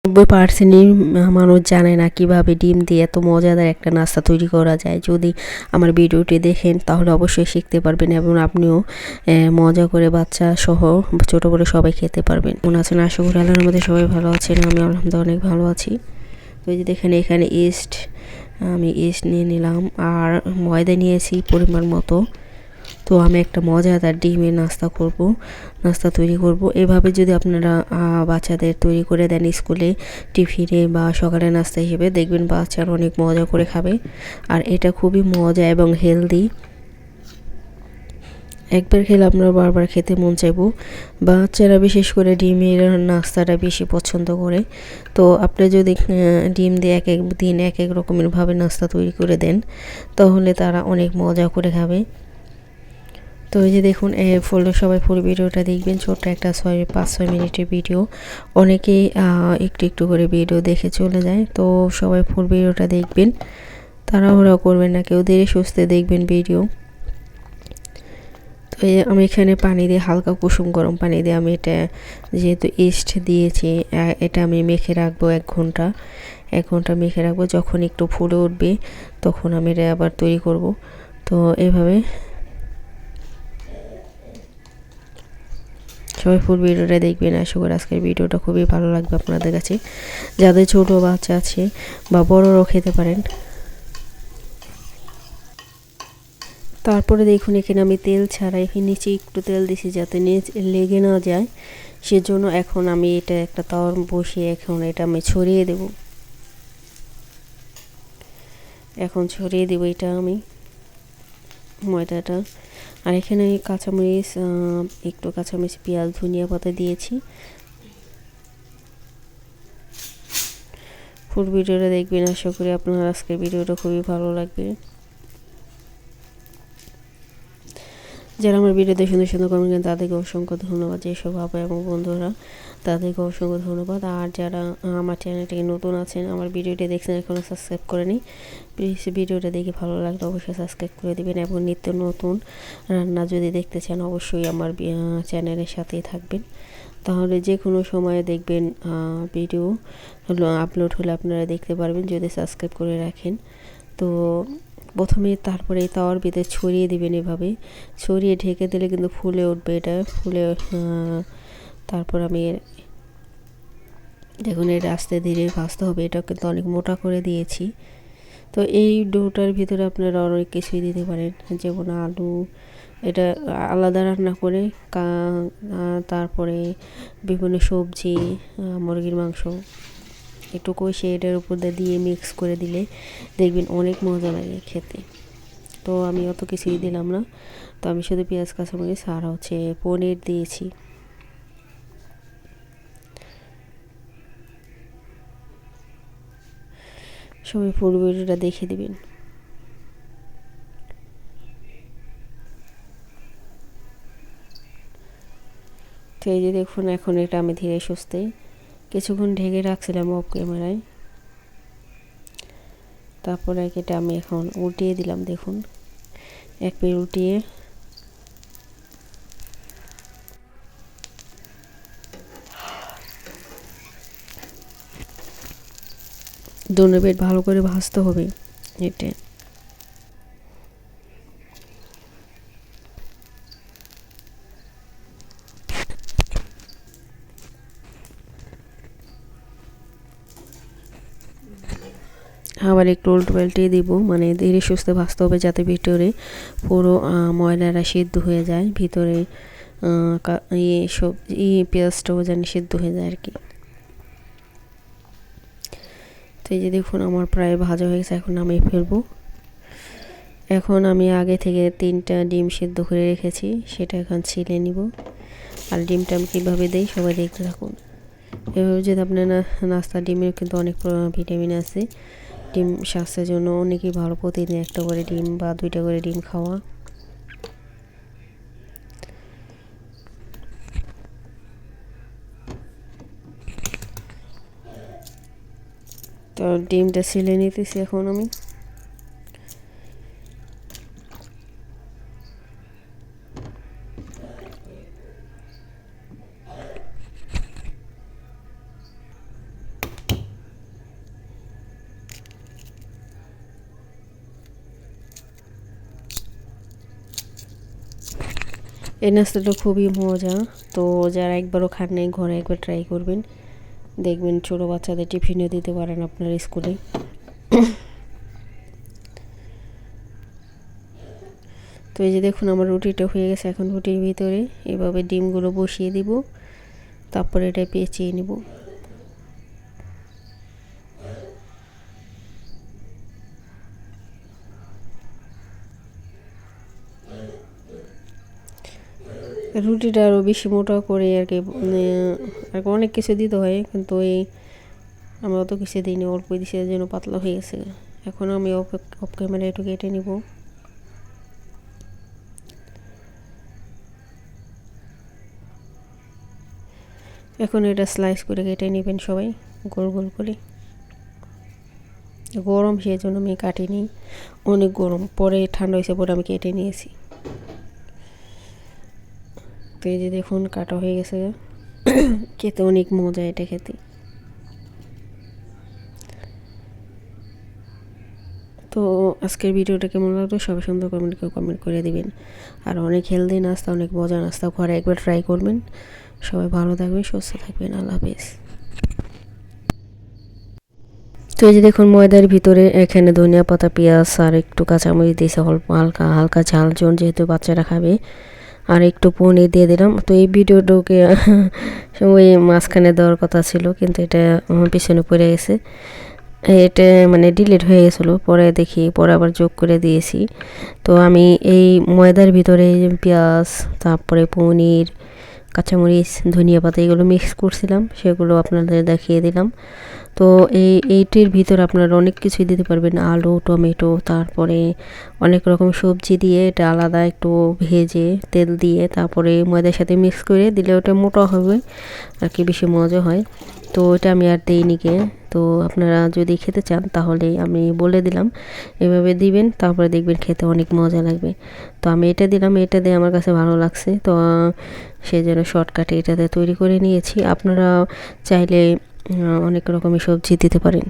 90% মানুষ জানে না কিভাবে ডিম দিয়ে এত মজাদার একটা নাস্তা তৈরি করা যায়। যদি আমার ভিডিওটি দেখেন তাহলে অবশ্যই শিখতে পারবেন এবং আপনিও মজা করে বাচ্চা সহ ছোট বড় সবাই খেতে পারবেন। মনে আছেন, আশা করি আল্লাহর মধ্যে সবাই ভালো আছেন, আমি আলহামদুলিল্লাহ অনেক ভালো আছি। তো এই যে দেখেন এখানে আমি ইস্ট নিয়ে নিলাম আর ময়দা নিয়েছি পরিমাণ মতো। তো আমি একটা মজাদার ডিমের নাস্তা তৈরি করব। এভাবে যদি আপনারা বাচ্চাদের তৈরি করে দেন স্কুলে টিফিনে বা সকালে নাস্তা হিসেবে, দেখবেন বাচ্চারা অনেক মজা করে খাবে। আর এটা খুবই মজা এবং হেলদি, একবার খেলে আপনারা বারবার খেতে মন চাইবো। বাচ্চারা বিশেষ করে ডিমের নাস্তাটা বেশি পছন্দ করে। তো আপনি যদি ডিম দিয়ে এক এক দিন এক এক রকমের ভাবে নাস্তা তৈরি করে দেন তাহলে তারা অনেক মজা করে খাবে। তো এই যে দেখুন সবাই ফুল ভিডিওটা দেখবেন, ছোট্ট একটা 5-6 মিনিটের ভিডিও। অনেকেই একটু একটু করে ভিডিও দেখে চলে যায়, তো সবাই ফুল ভিডিওটা দেখবেন, তাড়াহুড়া করবেন না, কেউ ধীরে সুস্থে দেখবেন ভিডিও। তো আমি এখানে পানি দিয়ে হালকা কুসুম গরম পানি দিয়ে আমি এটা যেহেতু ইস্ট দিয়েছি এটা আমি মেখে রাখবো 1 ঘন্টা মেখে রাখবো। যখন একটু ফুলে উঠবে তখন আমি এটা আবার তৈরি করব। তো এভাবে সবাই ফুল ভিডিওটা দেখবেন। আশা করি আজকের ভিডিওটা খুবই ভালো লাগবে আপনাদের কাছে, যাদের ছোট বাচ্চা আছে বা বড়রাও খেতে পারেন। তারপরে দেখুন এখানে আমি তেল ছাড়াই নিচে একটু তেল দিছি যাতে লেগে না যায়, সেজন্য এখন আমি এটা একটা তাওয়া বসিয়ে এখন এটা আমি ছড়িয়ে দেব। এখন ছড়িয়ে দেব এটা আমি ময়দাটা। আর এখানে একটু কাঁচামরিচ, পেঁয়াজ, ধনিয়া পাতা দিয়েছি। ফুল ভিডিওটা দেখবেন, আশা করি আপনার আজকের ভিডিওটা খুবই ভালো লাগবে। যারা আমার ভিডিওতে সুন্দর সুন্দর কমেন্ট করেন তাদেরকে অসংখ্য ধন্যবাদ, যেসব আপা এবং বন্ধুরা তাদেরকে অসংখ্য ধন্যবাদ। আর যারা আমার চ্যানেলটাকে নতুন আছেন, আমার ভিডিওটি দেখছেন এখনও সাবস্ক্রাইব করেনি, প্লিজ ভিডিওটা দেখে ভালো লাগলে অবশ্যই সাবস্ক্রাইব করে দেবেন। এবং নিত্য নতুন রান্না যদি দেখতে চান অবশ্যই আমার চ্যানেলের সাথেই থাকবেন, তাহলে যে কোনো সময়ে দেখবেন ভিডিও আপলোড হলে আপনারা দেখতে পারবেন যদি সাবস্ক্রাইব করে রাখেন। তো প্রথমে তারপরে তাওয়ার ভিতরে ছড়িয়ে দিবেন, এভাবে ছড়িয়ে ঢেকে দিলে কিন্তু ফুলে উঠবে, এটা ফুলে তারপর আমি দেখুন এটা আস্তে ধীরে ভাজতে হবে, এটা কিন্তু অনেক মোটা করে দিয়েছি। তো এই ডোটার ভিতরে আপনারা অনেক কিছুই দিতে পারেন, যেমন আলু, এটা আলাদা রান্না করে তারপরে বিভিন্ন সবজি, মুরগির মাংস একটু কষে এটার উপর দিয়ে মিক্স করে দিলে দেখবেন অনেক মজা লাগে খেতে। তো আমি অত কিছুই দিলাম না, তো আমি শুধু পেঁয়াজ, কাঁচামরিচ আর পনির দিয়েছি। সবাই ফুল ভিডিওটা দেখে দিবেন। তো এই যে দেখুন এখন এটা আমি ধীরে সুস্থে কিছুক্ষণ ঢেকে রাখছিলাম অফ ক্যামেরায়, তারপরে এটা আমি এখন উল্টিয়ে দিলাম। দেখুন এক পিঠ উল্টিয়ে দোনো পিঠ ভালো করে ভাজতে হবে। এটা আবার একটু উল্টো পাল্টিয়ে দিব, মানে ধীরে সুস্থে ভাজতে হবে যাতে ভিতরে পুরো ময়দাটা সিদ্ধ হয়ে যায়, ভিতরে পেঁয়াজটাও যেন সিদ্ধ হয়ে যায় আর কি। তো এই যে দেখুন আমার প্রায় ভাজা হয়ে গেছে, এখন নামিয়ে ফেলবো। এখন আমি আগে থেকে 3টা ডিম সিদ্ধ করে রেখেছি, সেটা এখন ছিলে নিব। আর ডিমটা আমি কীভাবে দিই সবাই দেখতে থাকুন। এভাবে যদি আপনার নাস্তা, ডিমের কিন্তু অনেক ভিটামিন আছে, ডিম স্বাস্থ্যের জন্য অনেকই ভালো, প্রতিদিন 1টা করে ডিম বা 2টা করে ডিম খাওয়া। তো ডিমটা ছিলে নিতেছি এখন আমি। এই নাস্তাটা খুবই মজা। তো যারা একবারও খান নাই ঘরে একবার ট্রাই করবেন, দেখবেন ছোটো বাচ্চাদের টিফিনে দিতে পারেন আপনার স্কুলে। তো এই যে দেখুন আমার রুটিটা হয়ে গেছে। এখন রুটির ভিতরে এভাবে ডিমগুলো বসিয়ে দিব, তারপরে এটা পেঁচিয়ে নিব। রুটিটা আরও বেশি মোটা করে আর কি, অনেক কিছু দিতে হয়, কিন্তু এই আমরা অত কিছু দিইনি, অল্প দিছি, এর জন্য পাতলা হয়ে গেছে। এখন আমি অফ ক্যামেরা একটু কেটে নিব। এখন এটা স্লাইস করে কেটে নেবেন সবাই গোল গোল করে। গরম সেই জন্য আমি কাটিনি, অনেক গরম, পরে ঠান্ডা হয়েছে পরে আমি কেটে নিয়েছি। তো এই যে দেখুন কাটা হয়ে গেছে, খেতে অনেক মজা এটা খেতে। তো আজকের ভিডিওটা কেমন লাগলো সবাই সুন্দর কমেন্ট করে দিবেন। আর অনেক হেলদি নাস্তা, অনেক মজা নাস্তা ঘরে একবার ট্রাই করবেন। সবাই ভালো থাকবেন, সুস্থ থাকবেন, আল্লাহ হাফেজ। তো এই যে দেখুন ময়দার ভিতরে এখানে ধনিয়া পাতা, পেঁয়াজ আর একটু কাঁচামরিচ দিয়েছে, অল্প হালকা হালকা ঝাল ঝোল, যেহেতু বাচ্চারা খাবে। আর একটু পনির দিয়ে দিলাম। তো এই ভিডিওটাকে ওই মাঝখানে দেওয়ার কথা ছিল, কিন্তু এটা পিছনে পড়ে গেছে। এটা মানে ডিলিট হয়ে গেছিলো, পরে দেখি পরে আবার যোগ করে দিয়েছি। তো আমি এই ময়দার ভিতরে পেঁয়াজ, তারপরে পনির, কাঁচামরিচ, ধনিয়া পাতা এগুলো মিক্স করছিলাম, সেগুলো আপনাদের দেখিয়ে দিলাম। তো এইটির ভিতর আপনারা অনেক কিছুই দিতে পারবেন, আলু, টমেটো, তারপরে অনেক রকম সবজি দিয়ে এটা আলাদা একটু ভেজে তেল দিয়ে তারপরে ময়দার সাথে মিক্স করে দিলে ওটা মোটা হবে আর কি, বেশি মজা হয়। তো ওটা আমি আর দিইনি কে। তো আপনারা যদি খেতে চান তাহলে আমি বলে দিলাম, এভাবে দিবেন, তারপরে দেখবেন খেতে অনেক মজা লাগবে। তো আমি এটা দিলাম, এটা দিয়ে আমার কাছে ভালো লাগছে, তো সেই জন্য শর্টকাটে এটাতে তৈরি করে নিয়েছি। আপনারা চাইলে অনেক রকমের সবজি দিতে পারেন।